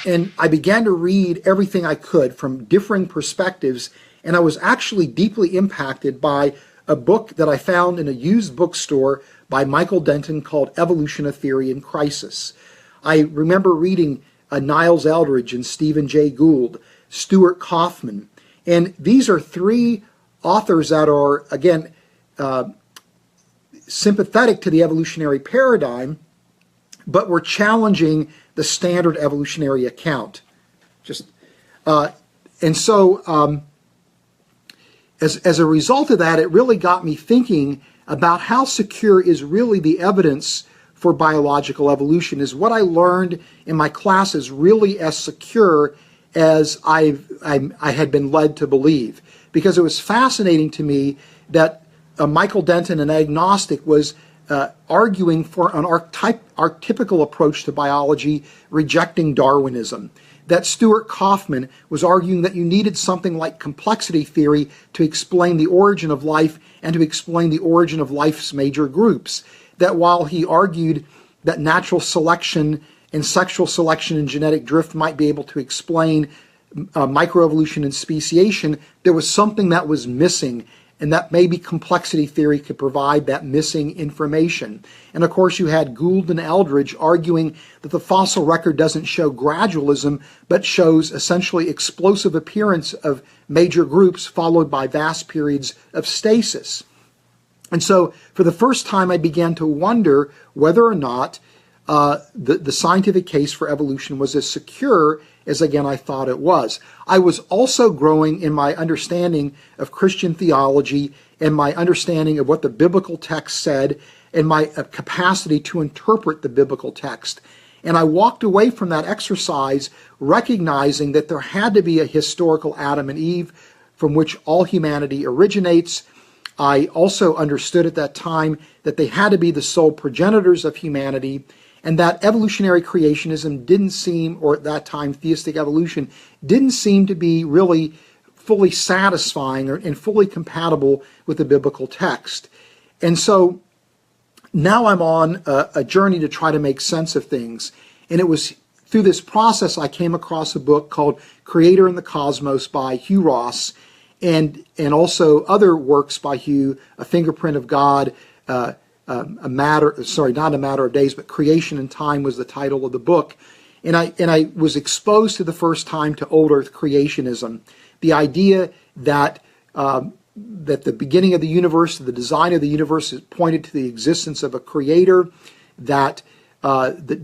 And I began to read everything I could from differing perspectives, and I was actually deeply impacted by a book that I found in a used bookstore by Michael Denton called Evolution, a Theory in Crisis. I remember reading Niles Eldredge and Stephen Jay Gould, Stuart Kaufman, and these are three authors that are, again, sympathetic to the evolutionary paradigm, but were challenging the standard evolutionary account. And so as a result of that, it really got me thinking about how secure is really the evidence for biological evolution. Is what I learned in my classes really as secure as I had been led to believe? Because it was fascinating to me that Michael Denton, an agnostic, was arguing for an archetypical approach to biology, rejecting Darwinism. That Stuart Kaufman was arguing that you needed something like complexity theory to explain the origin of life and to explain the origin of life's major groups. That while he argued that natural selection and sexual selection and genetic drift might be able to explain microevolution and speciation, there was something that was missing, and that maybe complexity theory could provide that missing information. And of course you had Gould and Eldredge arguing that the fossil record doesn't show gradualism, but shows essentially explosive appearance of major groups followed by vast periods of stasis. And so for the first time I began to wonder whether or not the scientific case for evolution was as secure as, again, I thought it was. I was also growing in my understanding of Christian theology and my understanding of what the biblical text said and my capacity to interpret the biblical text. And I walked away from that exercise recognizing that there had to be a historical Adam and Eve from which all humanity originates. I also understood at that time that they had to be the sole progenitors of humanity, and that evolutionary creationism didn't seem, or at that time theistic evolution, didn't seem to be really fully satisfying and fully compatible with the biblical text. And so now I'm on a journey to try to make sense of things. And it was through this process I came across a book called Creator and the Cosmos by Hugh Ross, and also other works by Hugh, A Fingerprint of God, not a matter of days, but Creation and Time was the title of the book. And I was exposed to the first time to old earth creationism. The idea that the beginning of the universe, the design of the universe pointed to the existence of a creator, that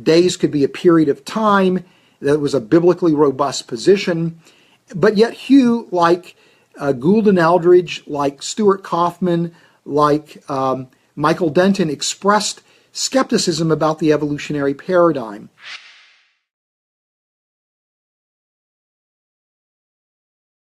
days could be a period of time, that it was a biblically robust position. But yet Hugh, like Gould and Eldredge, like Stuart Kaufman, like Michael Denton, expressed skepticism about the evolutionary paradigm.